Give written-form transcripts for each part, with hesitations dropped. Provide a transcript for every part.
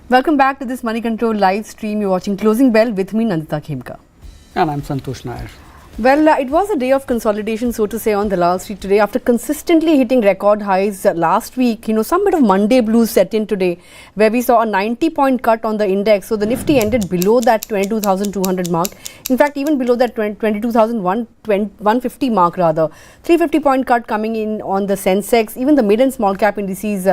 Welcome back to this Moneycontrol live stream. You're watching Closing Bell with me, Nandita Khemka. And I'm Santosh Nair. Well, it was a day of consolidation, so to say, on the Wall Street today. After consistently hitting record highs last week, some bit of Monday blues set in today, where we saw a 90-point cut on the index. So the Nifty ended below that 22,200 mark. In fact, even below that 22,150 mark rather. 350-point cut coming in on the Sensex. Even the mid and small cap indices,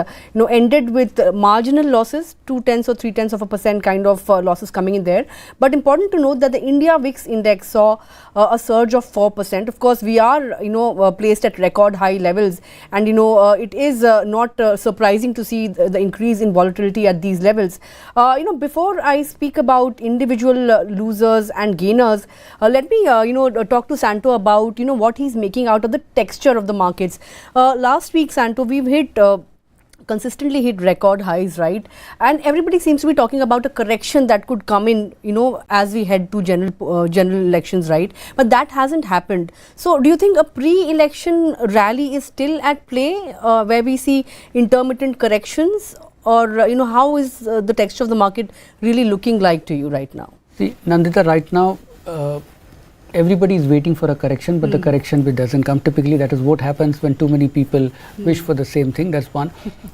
ended with marginal losses, 2/10 or 0.3% kind of losses coming in there. But important to note that the India VIX index saw a surge of 4%. Of course, we are, placed at record high levels, and it is not surprising to see the increase in volatility at these levels. Before I speak about individual losers and gainers, let me, talk to Santo about, what he's making out of the texture of the markets. Last week, Santo, we've consistently hit record highs, right? And everybody seems to be talking about a correction that could come in, as we head to general elections, right? But that hasn't happened. So do you think a pre-election rally is still at play, where we see intermittent corrections, or how is the texture of the market really looking like to you right now? See, Nandita, right now everybody is waiting for a correction, but the correction doesn't come. Typically, that is what happens when too many people wish for the same thing. That's one.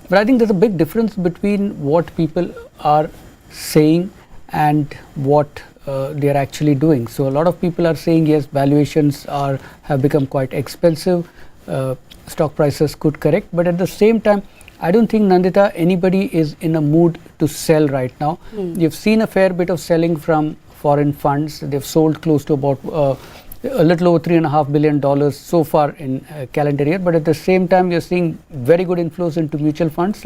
But I think there's a big difference between what people are saying and what they are actually doing. So a lot of people are saying, yes, valuations have become quite expensive. Stock prices could correct, but at the same time, I don't think, Nandita, anybody is in a mood to sell right now. You've seen a fair bit of selling from foreign funds. They've sold close to about a little over $3.5 billion so far in calendar year. But at the same time, you're seeing very good inflows into mutual funds.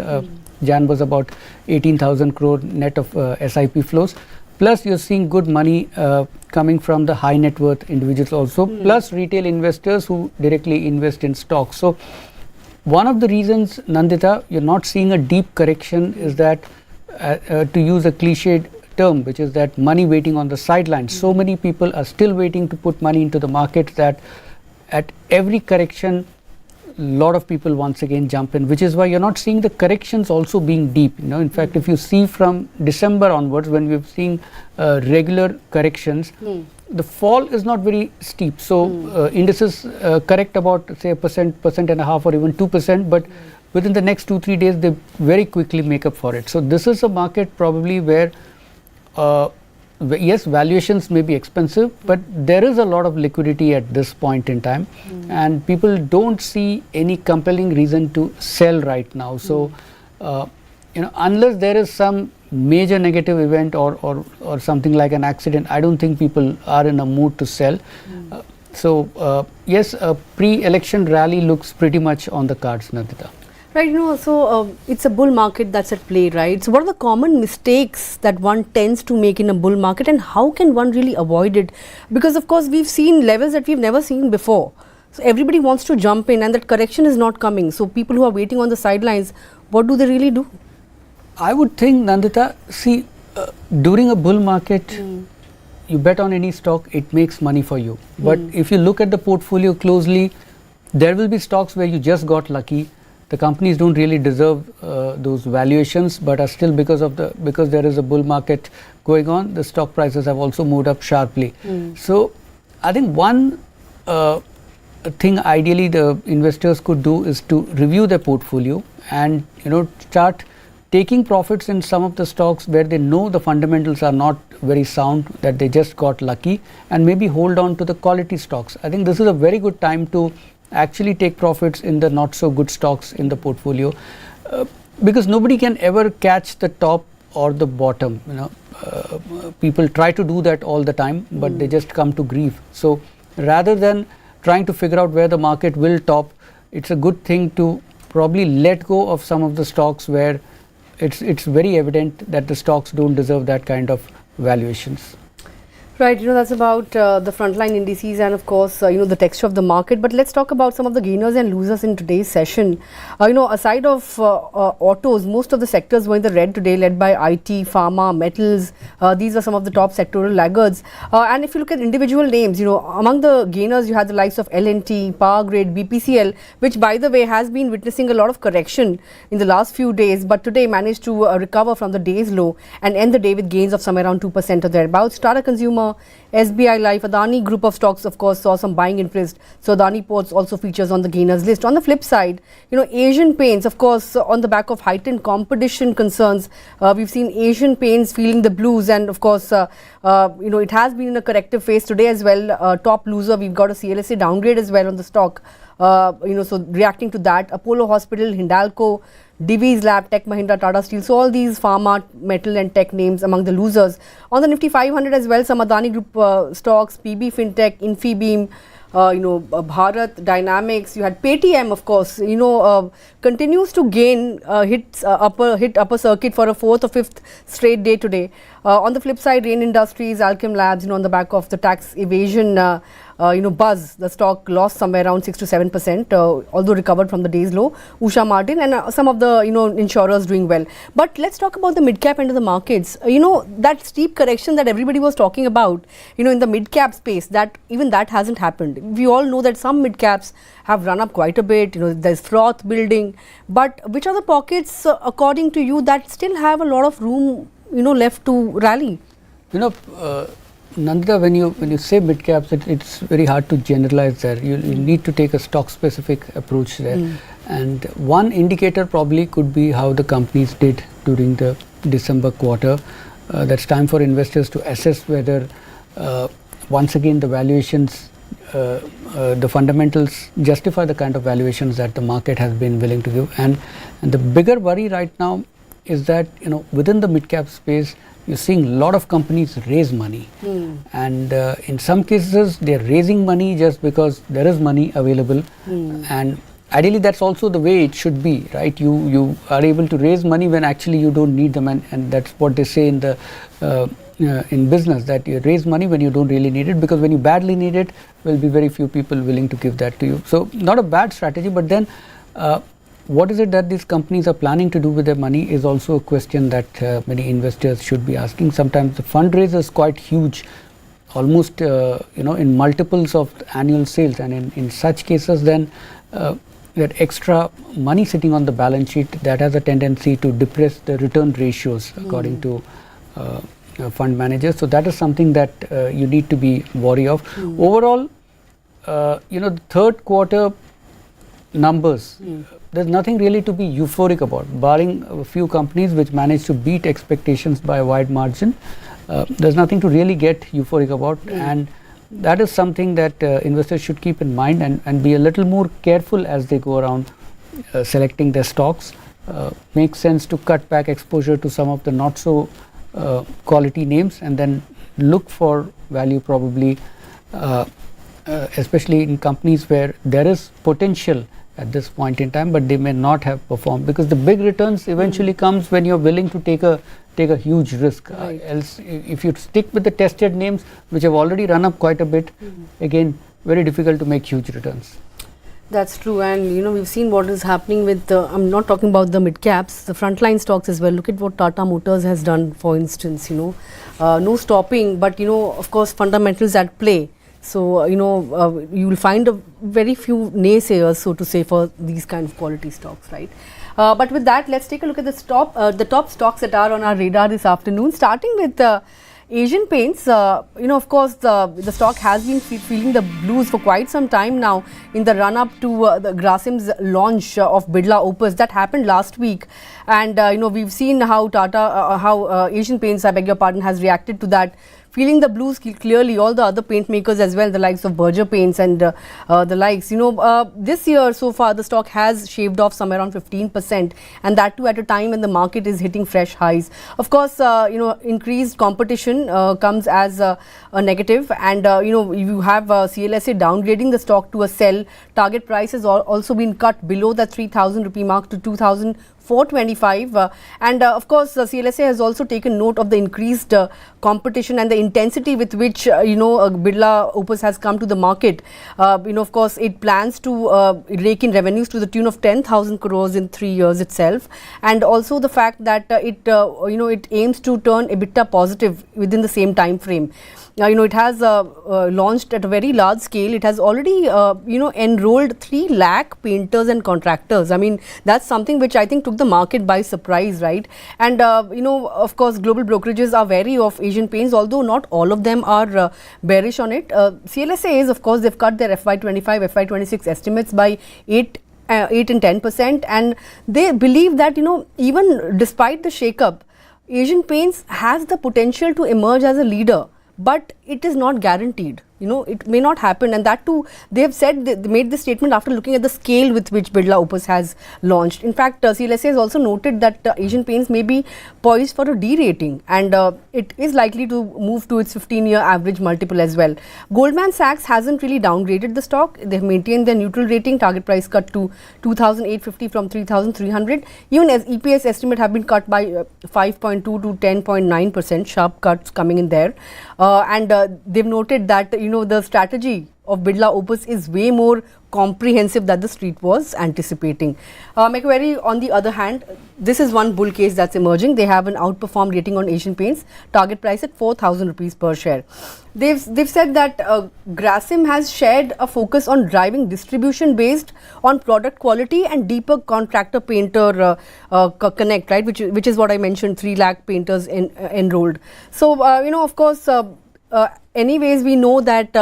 Jan was about 18,000 crore net of SIP flows. Plus, you're seeing good money coming from the high net worth individuals also. Plus, retail investors who directly invest in stocks. So, one of the reasons, Nandita, you're not seeing a deep correction is that, to use a cliched term, which is that money waiting on the sidelines. So many people are still waiting to put money into the market that at every correction, a lot of people once again jump in, which is why you're not seeing the corrections also being deep. In fact, if you see from December onwards, when we've seen regular corrections, the fall is not very steep. So indices correct about, say, 1.5%, or even 2%, but within the next 2-3 days, they very quickly make up for it. So this is a market probably where yes, valuations may be expensive, but there is a lot of liquidity at this point in time, and people don't see any compelling reason to sell right now. So, unless there is some major negative event or something like an accident, I don't think people are in a mood to sell. Yes, a pre-election rally looks pretty much on the cards, Nandita. Right, so it's a bull market that's at play, right? So what are the common mistakes that one tends to make in a bull market, and how can one really avoid it? Because of course we've seen levels that we've never seen before. So everybody wants to jump in, and that correction is not coming. So people who are waiting on the sidelines, what do they really do? I would think, Nandita, see, during a bull market, you bet on any stock, it makes money for you. But if you look at the portfolio closely, there will be stocks where you just got lucky. The companies don't really deserve those valuations, but are still because there is a bull market going on, the stock prices have also moved up sharply. So I think one thing ideally the investors could do is to review their portfolio and start taking profits in some of the stocks where they know the fundamentals are not very sound, that they just got lucky, and maybe hold on to the quality stocks. I think this is a very good time to actually take profits in the not so good stocks in the portfolio, because nobody can ever catch the top or the bottom. People try to do that all the time, but they just come to grief. So rather than trying to figure out where the market will top, it's a good thing to probably let go of some of the stocks where it's very evident that the stocks don't deserve that kind of valuations. Right, that's about the frontline indices and of course, the texture of the market. But let's talk about some of the gainers and losers in today's session. Aside of autos, most of the sectors were in the red today, led by IT, pharma, metals. These are some of the top sectoral laggards. And if you look at individual names, among the gainers, you had the likes of L&T, Power Grid, BPCL, which by the way has been witnessing a lot of correction in the last few days, but today managed to recover from the day's low and end the day with gains of somewhere around 2% or thereabouts. Tata Consumer, SBI Life, Adani group of stocks of course saw some buying interest, so Adani Ports also features on the gainers list. On the flip side, Asian Paints, of course, on the back of heightened competition concerns, we've seen Asian Paints feeling the blues, and of course, it has been in a corrective phase today as well. Top loser, we've got a CLSA downgrade as well on the stock. So reacting to that, Apollo Hospital, Hindalco, Divi's Lab, Tech Mahindra, Tata Steel. So all these pharma, metal and tech names among the losers. On the Nifty 500 as well, some Adani Group stocks, PB Fintech, Infibeam, Bharat Dynamics. You had Paytm, of course, continues to gain, hit upper circuit for a fourth or fifth straight day today. On the flip side, Rain Industries, Alchem Labs, on the back of the tax evasion buzz, the stock lost somewhere around 6 to 7%, although recovered from the day's low. Usha Martin and some of the insurers doing well. But let's talk about the mid-cap end of the markets. That steep correction that everybody was talking about, in the mid-cap space, that even that hasn't happened. We all know that some mid-caps have run up quite a bit. There's froth building. But which are the pockets, according to you, that still have a lot of room, left to rally? Nandita, when you say mid caps, it's very hard to generalize there. You need to take a stock specific approach there. And one indicator probably could be how the companies did during the December quarter. That's time for investors to assess whether once again the valuations, the fundamentals justify the kind of valuations that the market has been willing to give. And the bigger worry right now is that within the mid cap space, you're seeing a lot of companies raise money, and in some cases they're raising money just because there is money available, and ideally that's also the way it should be, right? You are able to raise money when actually you don't need them, and that's what they say in the in business, that you raise money when you don't really need it, because when you badly need it, will be very few people willing to give that to you. So not a bad strategy, but then what is it that these companies are planning to do with their money is also a question that many investors should be asking. Sometimes the fundraiser is quite huge, almost in multiples of annual sales, and in such cases then that extra money sitting on the balance sheet, that has a tendency to depress the return ratios according to fund managers. So that is something that you need to be wary of. Overall, the third quarter numbers, there's nothing really to be euphoric about, barring a few companies which managed to beat expectations by a wide margin. There's nothing to really get euphoric about, and that is something that investors should keep in mind and be a little more careful as they go around selecting their stocks. Makes sense to cut back exposure to some of the not so quality names, and then look for value probably, especially in companies where there is potential at this point in time, but they may not have performed, because the big returns eventually comes when you're willing to take a huge risk. Right. Else, if you stick with the tested names which have already run up quite a bit, again, very difficult to make huge returns. That's true, and we've seen what is happening with I'm not talking about the mid caps, the frontline stocks as well. Look at what Tata Motors has done, for instance. No stopping, but of course fundamentals at play. So you will find a very few naysayers, so to say, for these kind of quality stocks, right? But with that, let's take a look at the top stocks that are on our radar this afternoon, starting with Asian Paints. Of course, the stock has been feeling the blues for quite some time now in the run up to the Grasim's launch of Birla Opus that happened last week, and we've seen how Asian Paints, I beg your pardon, has reacted to that. Feeling the blues clearly, all the other paint makers as well, the likes of Berger Paints and the likes. This year so far, the stock has shaved off somewhere around 15%, and that too at a time when the market is hitting fresh highs. Of course, increased competition comes as a negative, and you have CLSA downgrading the stock to a sell. Target price has also been cut below the 3,000 rupee mark to 2,425, and of course CLSA has also taken note of the increased competition and the intensity with which Birla Opus has come to the market, of course it plans to rake in revenues to the tune of 10,000 crores in 3 years itself, and also the fact that it aims to turn EBITDA positive within the same time frame. It has launched at a very large scale. It has already, enrolled 3 lakh painters and contractors. I mean, that's something which I think took the market by surprise, right? And, of course, global brokerages are wary of Asian Paints, although not all of them are bearish on it. CLSA is, of course, they've cut their FY25, FY26 estimates by 8 and 10%. And they believe that, even despite the shake-up, Asian Paints has the potential to emerge as a leader. But it is not guaranteed. It may not happen, and that too, they have said, they made this statement after looking at the scale with which Birla Opus has launched. In fact, CLSA has also noted that Asian Paints may be poised for a derating, and it is likely to move to its 15-year average multiple as well. Goldman Sachs hasn't really downgraded the stock. They have maintained their neutral rating, target price cut to 2,850 from 3,300. Even as EPS estimate have been cut by 5.2 to 10.9%, sharp cuts coming in there. And they've noted that, the strategy of Birla Opus is way more comprehensive than the street was anticipating. Macquarie, on the other hand, this is one bull case that's emerging. They have an outperformed rating on Asian Paints, target price at 4,000 rupees per share. They've said that Grasim has shared a focus on driving distribution based on product quality and deeper contractor painter connect, right? Which is what I mentioned, 3 lakh painters enrolled. So, of course, anyways, we know that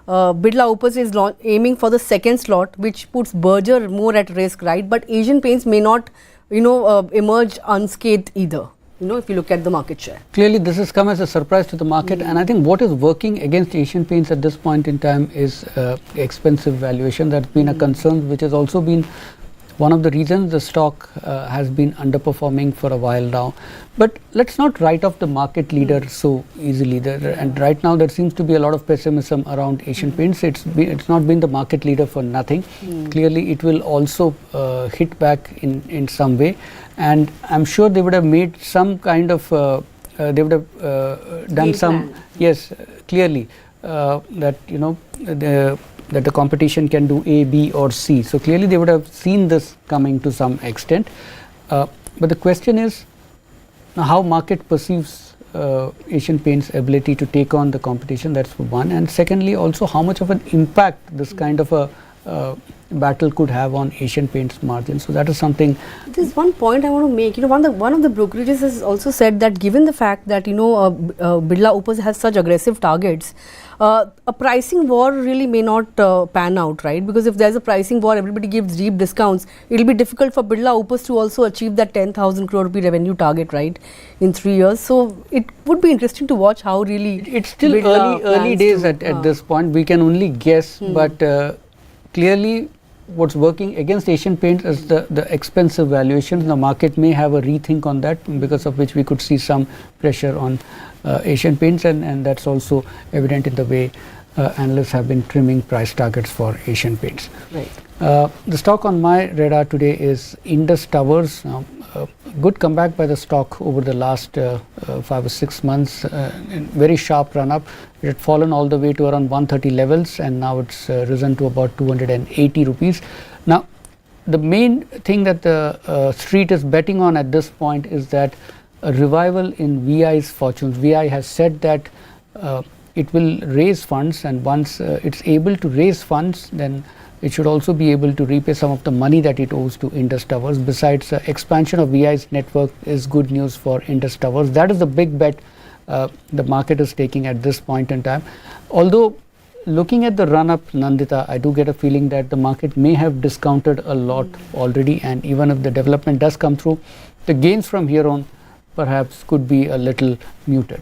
Birla Opus is aiming for the second slot, which puts Berger more at risk, right? But Asian Paints may not, emerge unscathed either, if you look at the market share. Clearly, this has come as a surprise to the market, and I think what is working against Asian Paints at this point in time is expensive valuation. That's been a concern, which has also been one of the reasons the stock has been underperforming for a while now. But let's not write off the market leader so easily. And right now there seems to be a lot of pessimism around Asian Paints. It's not been the market leader for nothing. Clearly it will also hit back in some way. And I'm sure they would have made some kind of, they would have done some, yes, clearly that, that the competition can do A, B or C. So clearly they would have seen this coming to some extent. But the question is how market perceives Asian Paints' ability to take on the competition. That's one. And secondly, also how much of an impact this kind of a battle could have on Asian Paints' margin. So that is something. There's one point I want to make. One of the brokerages has also said that given the fact that Birla Opus has such aggressive targets, a pricing war really may not pan out, right? Because if there's a pricing war, everybody gives deep discounts. It'll be difficult for Birla Opus to also achieve that 10,000 crore rupee revenue target, right, in 3 years. So it would be interesting to watch how really. It's still early days at this point. We can only guess, but clearly what's working against Asian Paints is the expensive valuation. The market may have a rethink on that, because of which we could see some pressure on Asian Paints, and that's also evident in the way analysts have been trimming price targets for Asian Paints. Right. The stock on my radar today is Indus Towers. Now, good comeback by the stock over the last 5 or 6 months. Very sharp run up. It had fallen all the way to around 130 levels, and now it's risen to about 280 rupees. Now, the main thing that the street is betting on at this point is that a revival in VI's fortunes. VI has said that it will raise funds, and once it's able to raise funds, then it should also be able to repay some of the money that it owes to Indus Towers. Besides, expansion of VI's network is good news for Indus Towers. That is the big bet the market is taking at this point in time. Although looking at the run up, Nandita, I do get a feeling that the market may have discounted a lot already, and even if the development does come through, the gains from here on perhaps could be a little muted.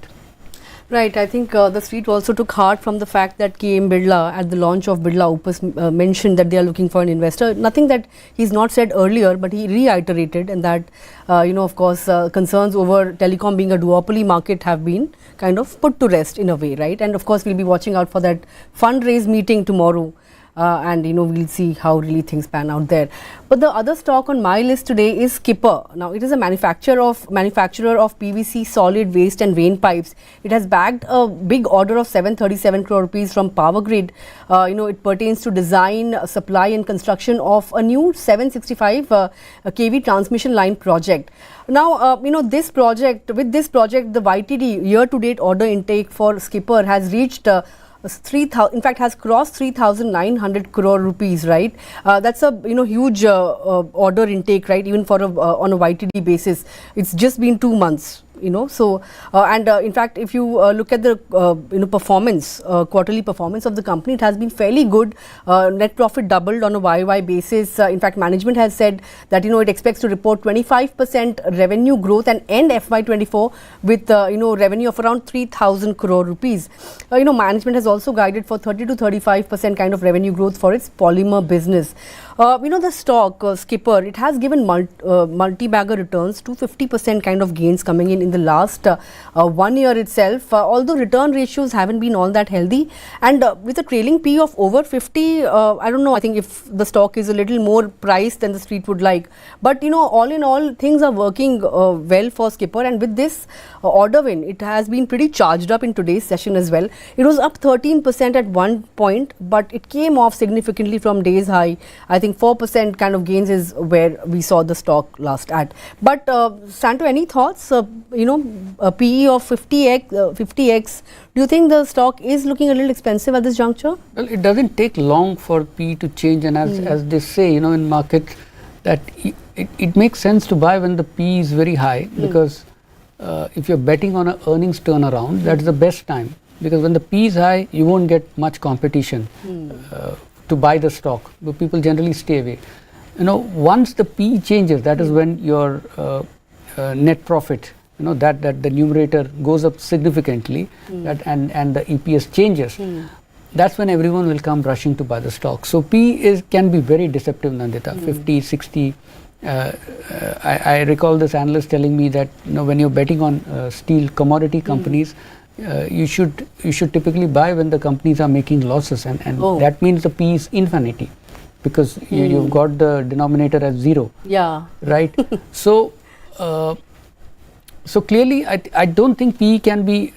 Right. I think the street also took heart from the fact that KM Birla at the launch of Birla Opus mentioned that they are looking for an investor. Nothing that he's not said earlier, but he reiterated, and that of course concerns over telecom being a duopoly market have been kind of put to rest in a way, right? And of course we'll be watching out for that fundraise meeting tomorrow and we'll see how really things pan out there. But the other stock on my list today is Skipper. Now it is a manufacturer of PVC solid waste and vein pipes. It has bagged a big order of 737 crore rupees from Power Grid. It pertains to design, supply and construction of a new 765 kV transmission line project. Now, with this project, the YTD year-to-date order intake for Skipper has reached has crossed 3,900 crore rupees, right? That's a huge order intake, right? Even for on a YTD basis, it's just been 2 months. So in fact, if you look at the performance, quarterly performance of the company, it has been fairly good. Net profit doubled on a YY basis. In fact, management has said that it expects to report 25% revenue growth and end FY24 with revenue of around 3,000 crore rupees. Management has also guided for 30 to 35% kind of revenue growth for its polymer business. The stock Skipper, it has given multi-bagger returns, 250% kind of gains coming in the last 1 year itself, although return ratios haven't been all that healthy, and with a trailing P of over 50, I don't know, I think if the stock is a little more priced than the street would like, but all in all things are working well for Skipper, and with this order win, it has been pretty charged up in today's session as well. It was up 13% at one point, but it came off significantly from day's high. I think 4% kind of gains is where we saw the stock last at. But Santo, any thoughts? A PE of 50x. Do you think the stock is looking a little expensive at this juncture? Well, it doesn't take long for PE to change, and as they say, in market, that it makes sense to buy when the PE is very high, because if you're betting on an earnings turnaround, that's the best time, because when the PE is high, you won't get much competition to buy the stock, but people generally stay away. Once the PE changes, that is when your net profit, that the numerator goes up significantly, and the EPS changes. That's when everyone will come rushing to buy the stock. So PE can be very deceptive, Nandita. 50, 60. I recall this analyst telling me that when you're betting on steel commodity companies, you should typically buy when the companies are making losses, and that means the PE is infinity, because you've got the denominator as 0. Yeah. Right. So clearly, I don't think PE can be,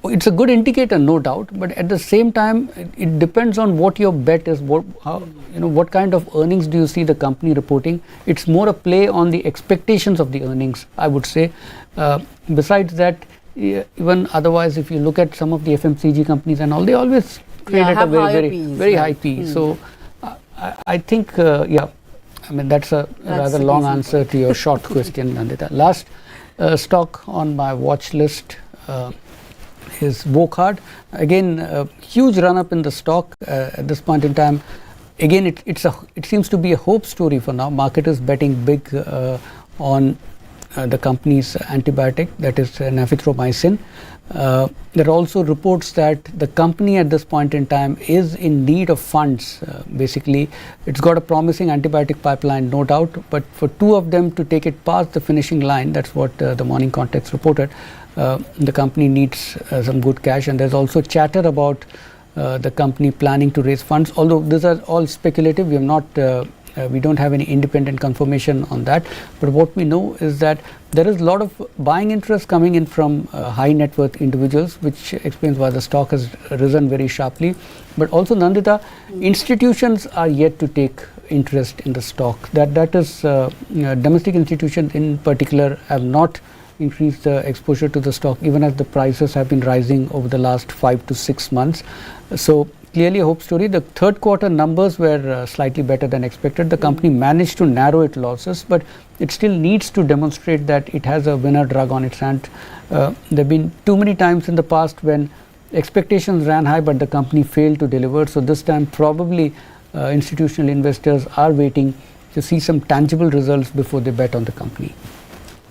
it's a good indicator, no doubt, but at the same time, it depends on what your bet is, what kind of earnings do you see the company reporting. It's more a play on the expectations of the earnings, I would say. Besides that, even otherwise, if you look at some of the FMCG companies and all, they always trade at a very high PE. So I think, that's a rather long answer to your short question, Nandita. Last stock on my watch list is Wokhard. Again, huge run up in the stock at this point in time. Again, it seems to be a hope story for now. Market is betting big on the company's antibiotic, that is nafithromycin. There are also reports that the company at this point in time is in need of funds. Basically, it's got a promising antibiotic pipeline, no doubt, but for two of them to take it past the finishing line, that's what the Morning Context reported, the company needs some good cash. And there's also chatter about the company planning to raise funds, although these are all speculative. We don't have any independent confirmation on that, but what we know is that there is a lot of buying interest coming in from high net worth individuals, which explains why the stock has risen very sharply. But also, Nandita, institutions are yet to take interest in the stock. That is, domestic institutions in particular have not increased the exposure to the stock, even as the prices have been rising over the last 5 to 6 months. So clearly a hope story. The third quarter numbers were slightly better than expected. The company managed to narrow its losses, but it still needs to demonstrate that it has a winner drug on its hand. There have been too many times in the past when expectations ran high, but the company failed to deliver. So this time probably institutional investors are waiting to see some tangible results before they bet on the company.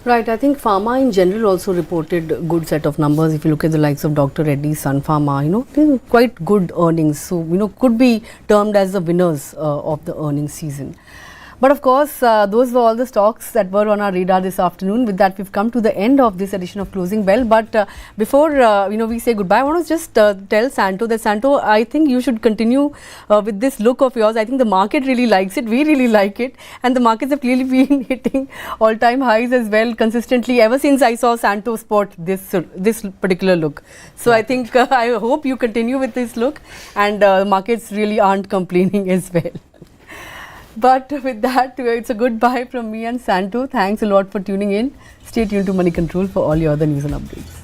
Right. I think pharma in general also reported a good set of numbers. If you look at the likes of Dr. Reddy's, Sun Pharma, quite good earnings. So, could be termed as the winners of the earnings season. But of course, those were all the stocks that were on our radar this afternoon. With that, we've come to the end of this edition of Closing Bell. But before we say goodbye, I want to just tell Santo that Santo, I think you should continue with this look of yours. I think the market really likes it. We really like it, and the markets have clearly been hitting all-time highs as well consistently ever since I saw Santo sport this particular look. So I think I hope you continue with this look, and markets really aren't complaining as well. But with that, it's a goodbye from me and Santo. Thanks a lot for tuning in. Stay tuned to Money Control for all your other news and updates.